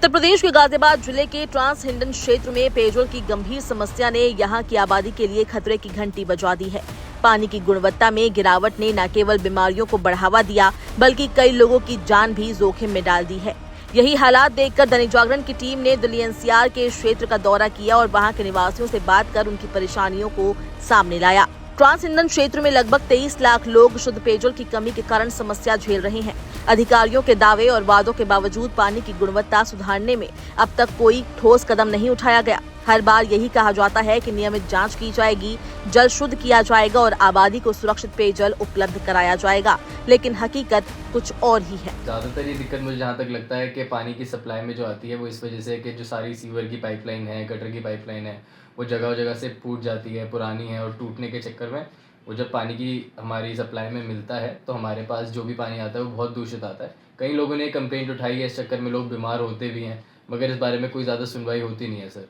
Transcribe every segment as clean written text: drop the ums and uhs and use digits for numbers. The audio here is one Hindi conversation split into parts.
उत्तर प्रदेश के गाजियाबाद जिले के ट्रांस हिंडन क्षेत्र में पेयजल की गंभीर समस्या ने यहां की आबादी के लिए खतरे की घंटी बजा दी है। पानी की गुणवत्ता में गिरावट ने न केवल बीमारियों को बढ़ावा दिया बल्कि कई लोगों की जान भी जोखिम में डाल दी है। यही हालात देखकर दैनिक जागरण की टीम ने दिल्ली एनसीआर के क्षेत्र का दौरा किया और वहां के निवासियों से बात कर उनकी परेशानियों को सामने लाया। ट्रांस हिंडन क्षेत्र में लगभग 23 लाख लोग शुद्ध पेयजल की कमी के कारण समस्या झेल रहे हैं। अधिकारियों के दावे और वादों के बावजूद पानी की गुणवत्ता सुधारने में अब तक कोई ठोस कदम नहीं उठाया गया। हर बार यही कहा जाता है कि नियमित जांच की जाएगी, जल शुद्ध किया जाएगा और आबादी को सुरक्षित पेयजल उपलब्ध कराया जाएगा, लेकिन हकीकत कुछ और ही है। ज़्यादातर ये दिक्कत मुझे जहाँ तक लगता है कि पानी की सप्लाई में जो आती है वो इस वजह से कि जो सारी सीवर की पाइपलाइन है, गटर की पाइपलाइन है, वो जगह जगह से फूट जाती है, पुरानी है, और टूटने के चक्कर में वो जब पानी की हमारी सप्लाई में मिलता है तो हमारे पास जो भी पानी आता है वो बहुत दूषित आता है। कई लोगों ने कंप्लेंट उठाई है, इस चक्कर में लोग बीमार होते भी हैं, मगर इस बारे में कोई ज़्यादा सुनवाई होती नहीं है। सर,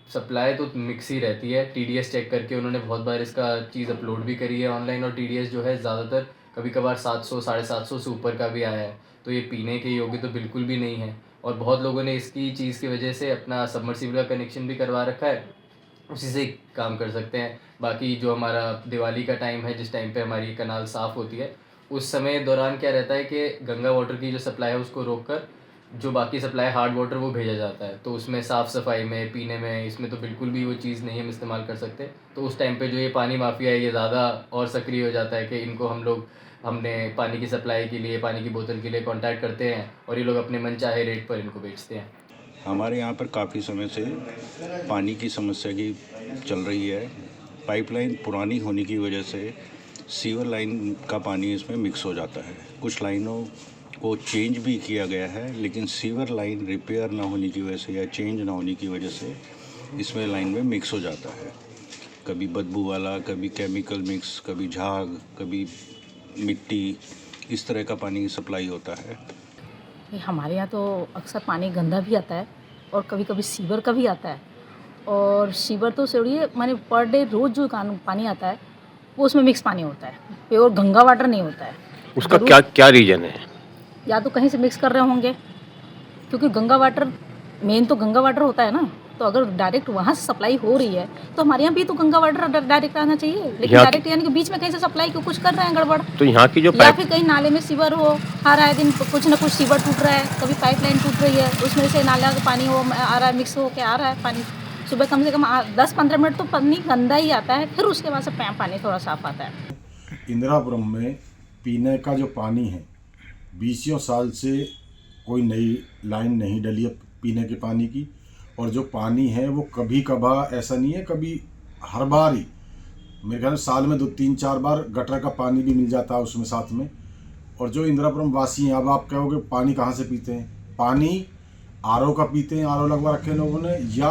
सप्लाई तो मिक्स ही रहती है। टीडीएस चेक करके उन्होंने बहुत बार इसका चीज़ अपलोड भी करी है ऑनलाइन, और टीडीएस जो है ज़्यादातर कभी कभार 700 750 से ऊपर का भी आया है, तो ये पीने के योग्य तो बिल्कुल भी नहीं है। और बहुत लोगों ने इसकी चीज़ की वजह से अपना सबमर्सिबल का कनेक्शन भी करवा रखा है, उसी से काम कर सकते हैं। बाकी जो हमारा दिवाली का टाइम है, जिस टाइम पे हमारी कनाल साफ़ होती है, उस समय दौरान क्या रहता है कि गंगा वाटर की जो सप्लाई है उसको रोककर जो बाकी सप्लाई हार्ड वाटर वो भेजा जाता है, तो उसमें साफ़ सफाई में, पीने में, इसमें तो बिल्कुल भी वो चीज़ नहीं हम इस्तेमाल कर सकते। तो उस टाइम पे जो ये पानी माफिया है ये ज़्यादा और सक्रिय हो जाता है कि इनको हमने पानी की सप्लाई के लिए, पानी की बोतल के लिए कांटेक्ट करते हैं और ये लोग अपने मनचाहे रेट पर इनको बेचते हैं। हमारे यहाँ पर काफ़ी समय से पानी की समस्या की चल रही है। पाइपलाइन पुरानी होने की वजह से सीवर लाइन का पानी इसमें मिक्स हो जाता है। कुछ लाइनों को चेंज भी किया गया है, लेकिन सीवर लाइन रिपेयर ना होने की वजह से या चेंज ना होने की वजह से इसमें लाइन में मिक्स हो जाता है। कभी बदबू वाला, कभी केमिकल मिक्स, कभी झाग, कभी मिट्टी, इस तरह का पानी सप्लाई होता है। हमारे यहाँ तो अक्सर पानी गंदा भी आता है और कभी कभी सीवर का भी आता है। और सीवर तो छोड़िए, माने पर डे रोज़ जो पानी आता है वो उसमें मिक्स पानी होता है, प्योर गंगा वाटर नहीं होता है। उसका क्या रीज़न है? या तो कहीं से मिक्स कर रहे होंगे, क्योंकि गंगा वाटर मेन तो गंगा वाटर होता है ना, तो अगर डायरेक्ट वहाँ से सप्लाई हो रही है तो हमारे यहाँ भी तो गंगा वाटर डायरेक्ट आना चाहिए, लेकिन डायरेक्ट यानी कि बीच में कहीं से सप्लाई क्यों कुछ कर रहे हैं गड़बड़। तो यहाँ की जो या फिर कहीं नाले में सीवर हो, हर आए दिन कुछ ना कुछ सीवर टूट रहा है, कभी पाइपलाइन टूट रही है, उसमें से नाला का पानी हो आ रहा है, मिक्स हो के आ रहा है पानी। सुबह कम से कम 10-15 मिनट तो पानी गंदा ही आता है, फिर उसके बाद से पानी थोड़ा साफ आता है। इंदिरापुरम में पीने का जो पानी है 20 साल से कोई नई लाइन नहीं डली है पीने के पानी की, और जो पानी है वो कभी कभार, ऐसा नहीं है कभी, हर बार ही मेरे ख्याल में साल में 2-3-4 बार गटर का पानी भी मिल जाता है उसमें साथ में। और जो इंदिरापुरम वासी हैं, अब आप कहोगे पानी कहाँ से पीते हैं? पानी आरओ का पीते हैं, आरओ लगवा रखे हैं लोगों ने, या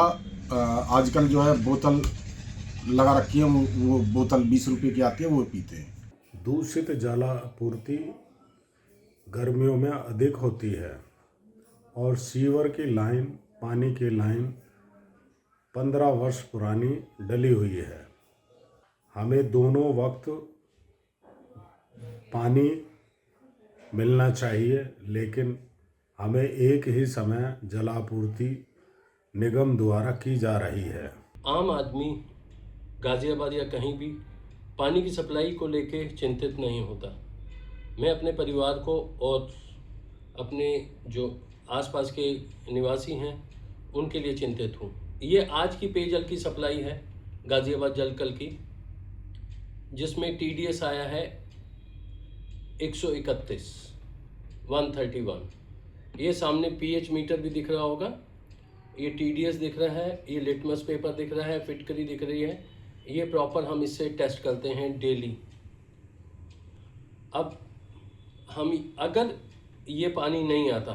आजकल जो है बोतल लगा रखी है, वो बोतल 20 रुपये की आती है, वो पीते हैं। दूषित जलापूर्ति गर्मियों में अधिक होती है और सीवर की लाइन, पानी की लाइन 15 वर्ष पुरानी डली हुई है। हमें दोनों वक्त पानी मिलना चाहिए, लेकिन हमें एक ही समय जलापूर्ति निगम द्वारा की जा रही है। आम आदमी गाज़ियाबाद या कहीं भी पानी की सप्लाई को लेके चिंतित नहीं होता। मैं अपने परिवार को और अपने जो आसपास के निवासी हैं उनके लिए चिंतित हूँ। ये आज की पेयजल की सप्लाई है गाज़ियाबाद जलकल की, जिसमें टीडीएस आया है 131 131। ये सामने पीएच मीटर भी दिख रहा होगा, ये टीडीएस दिख रहा है, ये लिटमस पेपर दिख रहा है, फिटकरी दिख रही है। ये प्रॉपर हम इससे टेस्ट करते हैं डेली। अब हम अगर ये पानी नहीं आता,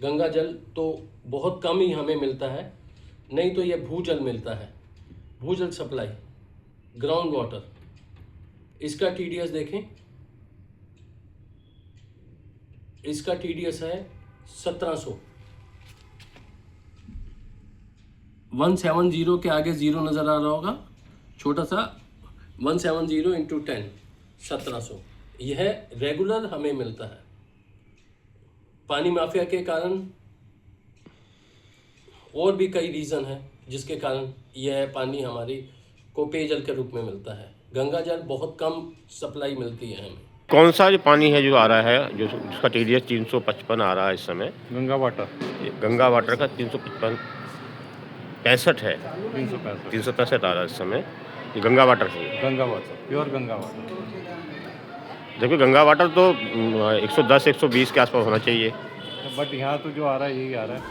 गंगा जल तो बहुत कम ही हमें मिलता है, नहीं तो ये भूजल मिलता है, भूजल सप्लाई, ग्राउंड वाटर। इसका टीडीएस देखें, इसका टीडीएस है 1700। 170 के आगे 0 नज़र आ रहा होगा, छोटा सा 170 इंटू 10 1700। यह रेगुलर हमें मिलता है। पानी माफिया के कारण और भी कई रीज़न है जिसके कारण यह पानी हमारी को पेयजल के रूप में मिलता है। गंगा जल बहुत कम सप्लाई मिलती है हमें। कौन सा जो पानी है जो आ रहा है, जो जिसका TDS 355 आ रहा है इस समय? गंगा वाटर गंगा वाटर का 365 है, 365 आ रहा है इस समय। ये गंगा वाटर से, Ganga water pure Ganga water. देखिए गंगा वाटर तो 110-120 के आसपास होना चाहिए, बट यहाँ तो जो आ रहा है यही आ रहा है।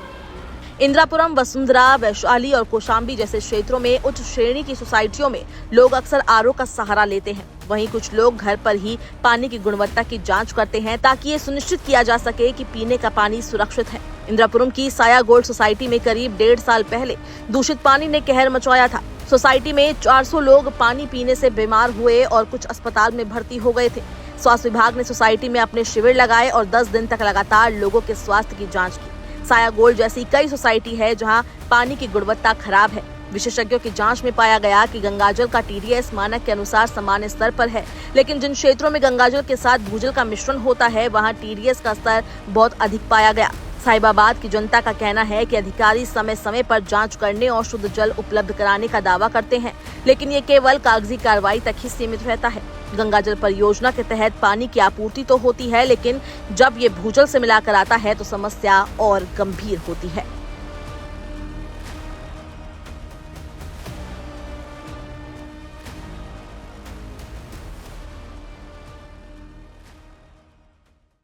इंदिरापुरम, वसुंधरा, वैशाली और कौशाम्बी जैसे क्षेत्रों में उच्च श्रेणी की सोसाइटियों में लोग अक्सर RO का सहारा लेते हैं। वहीं कुछ लोग घर पर ही पानी की गुणवत्ता की जांच करते हैं ताकि ये सुनिश्चित किया जा सके कि पीने का पानी सुरक्षित है। इंदिरापुरम की साया गोल्ड सोसाइटी में करीब 1.5 साल पहले दूषित पानी ने कहर मचाया था। सोसाइटी में 400 लोग पानी पीने से बीमार हुए और कुछ अस्पताल में भर्ती हो गए थे। स्वास्थ्य विभाग ने सोसाइटी में अपने शिविर लगाए और 10 दिन तक लगातार लोगों के स्वास्थ्य की जाँच की। साया गोल्ड जैसी कई सोसाइटी है जहां पानी की गुणवत्ता खराब है। विशेषज्ञों की जांच में पाया गया कि गंगाजल का TDS मानक के अनुसार सामान्य स्तर पर है, लेकिन जिन क्षेत्रों में गंगाजल के साथ भूजल का मिश्रण होता है वहां TDS का स्तर बहुत अधिक पाया गया। साहिबाबाद की जनता का कहना है कि अधिकारी समय समय पर जांच करने और शुद्ध जल उपलब्ध कराने का दावा करते हैं, लेकिन ये केवल कागजी कार्रवाई तक ही सीमित रहता है। गंगाजल परियोजना के तहत पानी की आपूर्ति तो होती है, लेकिन जब ये भूजल से मिलाकर आता है तो समस्या और गंभीर होती है।